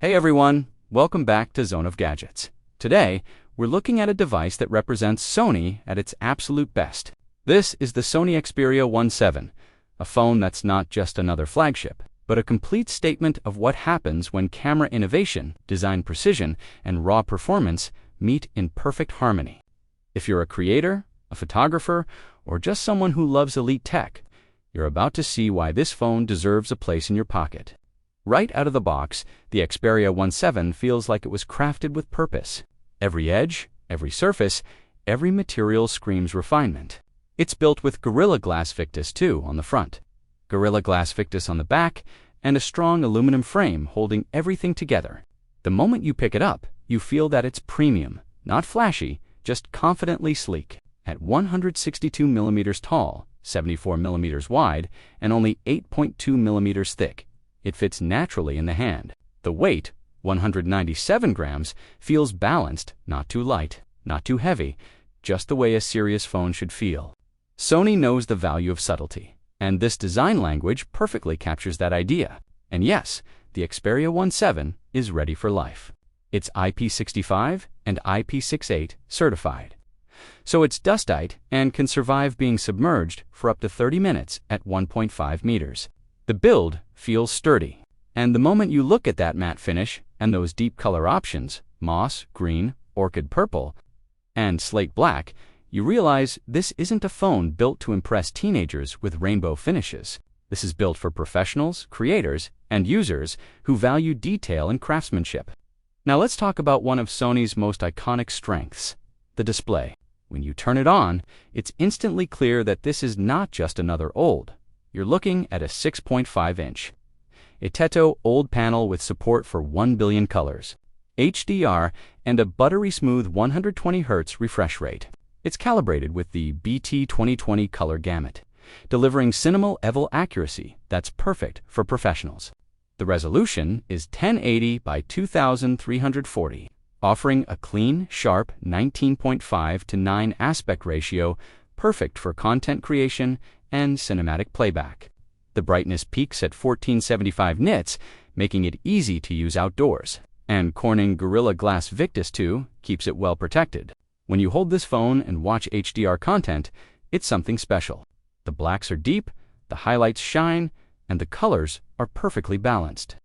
Hey everyone, welcome back to Zone of Gadgets. Today, we're looking at a device that represents Sony at its absolute best. This is the Sony Xperia VII, a phone that's not just another flagship, but a complete statement of what happens when camera innovation, design precision, and raw performance meet in perfect harmony. If you're a creator, a photographer, or just someone who loves elite tech, you're about to see why this phone deserves a place in your pocket. Right out of the box, the Xperia VII feels like it was crafted with purpose. Every edge, every surface, every material screams refinement. It's built with Gorilla Glass Victus too on the front, Gorilla Glass Victus on the back, and a strong aluminum frame holding everything together. The moment you pick it up, you feel that it's premium, not flashy, just confidently sleek. At 162 millimeters tall, 74 millimeters wide, and only 8.2 millimeters thick, it fits naturally in the hand. The weight, 197 grams, feels balanced, not too light, not too heavy, just the way a serious phone should feel. Sony knows the value of subtlety, and this design language perfectly captures that idea. And yes, the Xperia VII is ready for life. It's IP65 and IP68 certified, so it's dust-tight and can survive being submerged for up to 30 minutes at 1.5 meters. The build feels sturdy, and the moment you look at that matte finish and those deep color options, moss, green, orchid purple, and slate black, you realize this isn't a phone built to impress teenagers with rainbow finishes. This is built for professionals, creators, and users who value detail and craftsmanship. Now let's talk about one of Sony's most iconic strengths, the display. When you turn it on, it's instantly clear that this is not just another OLED. You're looking at a 6.5-inch LTPO OLED panel with support for 1 billion colors, HDR, and a buttery smooth 120 Hz refresh rate. It's calibrated with the BT 2020 color gamut, delivering cinema-level accuracy that's perfect for professionals. The resolution is 1080 by 2340, offering a clean, sharp 19.5:9 aspect ratio, perfect for content creation and cinematic playback. The brightness peaks at 1475 nits, making it easy to use outdoors. And Corning Gorilla Glass Victus 2 keeps it well protected. When you hold this phone and watch HDR content, it's something special. The blacks are deep, the highlights shine, and the colors are perfectly balanced.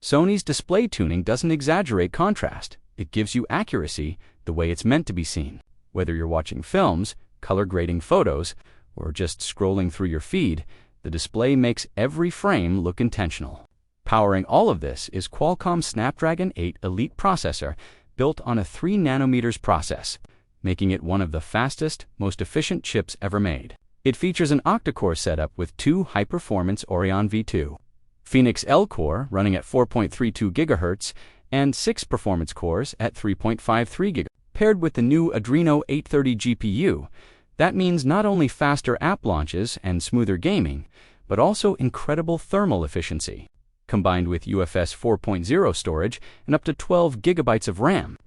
Sony's display tuning doesn't exaggerate contrast. It gives you accuracy the way it's meant to be seen. Whether you're watching films, color grading photos, or just scrolling through your feed, the display makes every frame look intentional. Powering all of this is Qualcomm's Snapdragon 8 Elite processor built on a 3 nanometers process, making it one of the fastest, most efficient chips ever made. It features an octa-core setup with 2 high-performance Oryon V2, Phoenix L core running at 4.32 GHz, and 6 performance cores at 3.53 GHz. Paired with the new Adreno 830 GPU, that means not only faster app launches and smoother gaming, but also incredible thermal efficiency. Combined with UFS 4.0 storage and up to 12 gigabytes of RAM,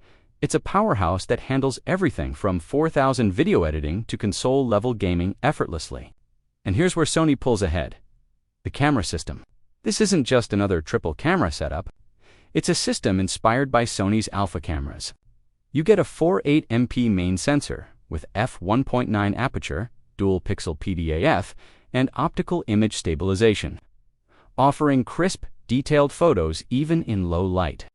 it's a powerhouse that handles everything from 4,000 video editing to console-level gaming effortlessly. And here's where Sony pulls ahead. The camera system. This isn't just another triple camera setup. It's a system inspired by Sony's alpha cameras. You get a 4.8 MP main sensor with f1.9 aperture, dual pixel PDAF, and optical image stabilization, offering crisp, detailed photos even in low light.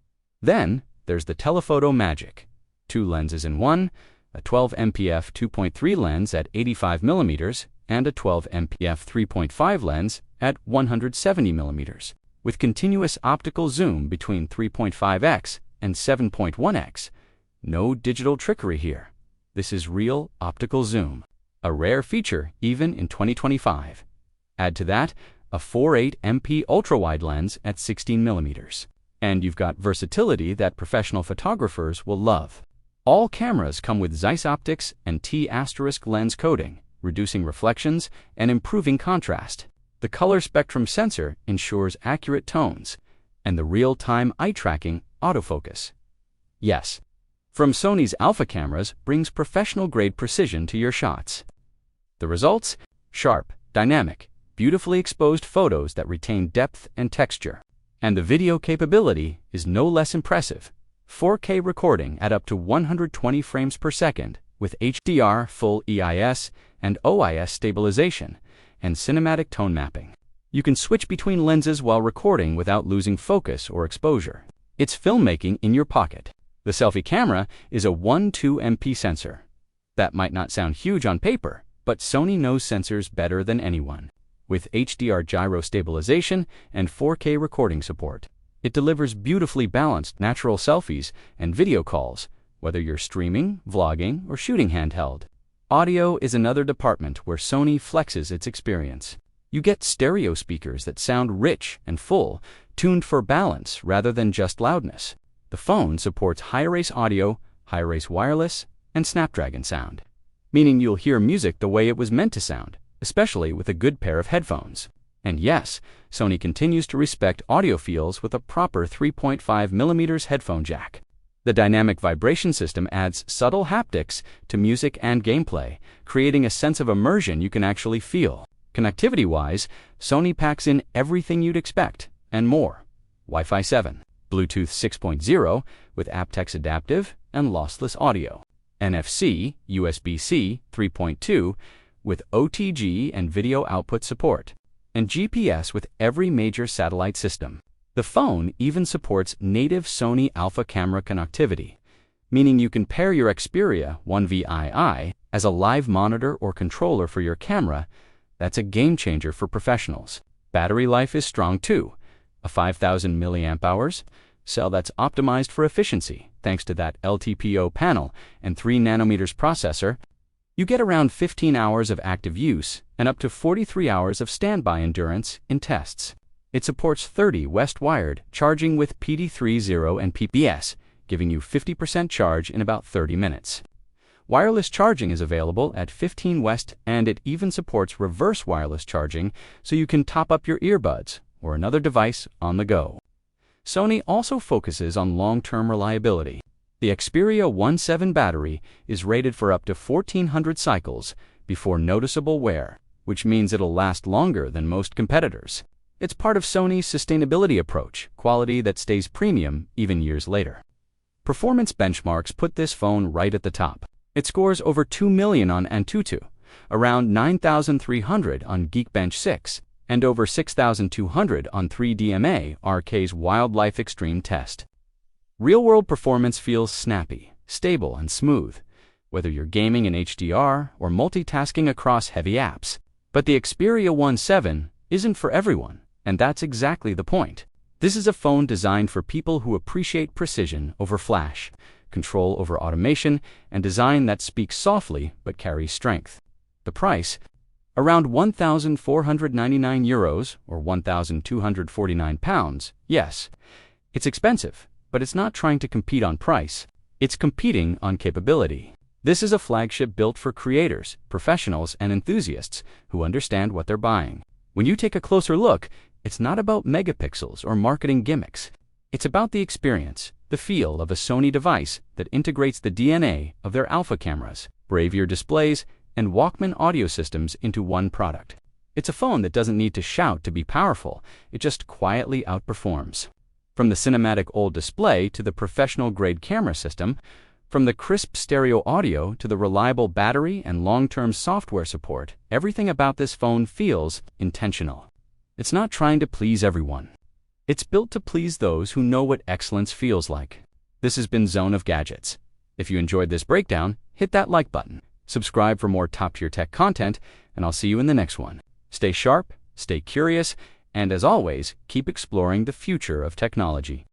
Then there's the telephoto magic. 2 lenses in one, a 12 MPF 2.3 lens at 85 millimeters and a 12 MPF 3.5 lens at 170 millimeters, with continuous optical zoom between 3.5x and 7.1x. No digital trickery here. This is real optical zoom, a rare feature even in 2025. Add to that a 4.8 MP ultra-wide lens at 16 millimeters, and you've got versatility that professional photographers will love. All cameras come with ZEISS optics and T** lens coating, reducing reflections and improving contrast. The color spectrum sensor ensures accurate tones, and the real-time eye-tracking autofocus. Yes, from Sony's alpha cameras brings professional-grade precision to your shots. The results? Sharp, dynamic, beautifully exposed photos that retain depth and texture. And the video capability is no less impressive. 4K recording at up to 120 frames per second with HDR, full EIS, and OIS stabilization, and cinematic tone mapping. You can switch between lenses while recording without losing focus or exposure. It's filmmaking in your pocket. The selfie camera is a 1.2 MP sensor. That might not sound huge on paper, but Sony knows sensors better than anyone. With HDR gyro stabilization and 4K recording support, it delivers beautifully balanced natural selfies and video calls, whether you're streaming, vlogging, or shooting handheld. Audio is another department where Sony flexes its experience. You get stereo speakers that sound rich and full, tuned for balance rather than just loudness. The phone supports hi-res audio, hi-res wireless, and Snapdragon Sound, meaning you'll hear music the way it was meant to sound, especially with a good pair of headphones. And yes, Sony continues to respect audiophiles with a proper 3.5mm headphone jack. The dynamic vibration system adds subtle haptics to music and gameplay, creating a sense of immersion you can actually feel. Connectivity-wise, Sony packs in everything you'd expect, and more. Wi-Fi 7, Bluetooth 6.0 with aptX adaptive and lossless audio, NFC, USB-C 3.2 with OTG and video output support, and GPS with every major satellite system. The phone even supports native Sony Alpha camera connectivity, meaning you can pair your Xperia 1 VII as a live monitor or controller for your camera. That's a game changer for professionals. Battery life is strong too. A 5,000 mAh cell that's optimized for efficiency thanks to that LTPO panel and 3nm processor. You get around 15 hours of active use and up to 43 hours of standby endurance in tests. It supports 30 West-wired charging with PD30 and PPS, giving you 50% charge in about 30 minutes. Wireless charging is available at 15 West, and it even supports reverse wireless charging so you can top up your earbuds or another device on the go. Sony also focuses on long-term reliability. The Xperia 1.7 battery is rated for up to 1,400 cycles before noticeable wear, which means it'll last longer than most competitors. It's part of Sony's sustainability approach, quality that stays premium even years later. Performance benchmarks put this phone right at the top. It scores over 2 million on Antutu, around 9,300 on Geekbench 6, and over 6,200 on 3DMA-RK's Wildlife Extreme test. Real-world performance feels snappy, stable, and smooth, whether you're gaming in HDR or multitasking across heavy apps. But the Xperia 1.7 isn't for everyone, and that's exactly the point. This is a phone designed for people who appreciate precision over flash, control over automation, and design that speaks softly but carries strength. The price? Around €1,499 or £1,249. Yes, it's expensive, but it's not trying to compete on price. It's competing on capability. This is a flagship built for creators, professionals, and enthusiasts who understand what they're buying. When you take a closer look, it's not about megapixels or marketing gimmicks. It's about the experience, the feel of a Sony device that integrates the DNA of their Alpha cameras, Bravia displays, and Walkman audio systems into one product. It's a phone that doesn't need to shout to be powerful, it just quietly outperforms. From the cinematic OLED display to the professional-grade camera system, from the crisp stereo audio to the reliable battery and long-term software support, everything about this phone feels intentional. It's not trying to please everyone. It's built to please those who know what excellence feels like. This has been Zone of Gadgets. If you enjoyed this breakdown, hit that like button. Subscribe for more top-tier tech content, and I'll see you in the next one. Stay sharp, stay curious, and as always, keep exploring the future of technology.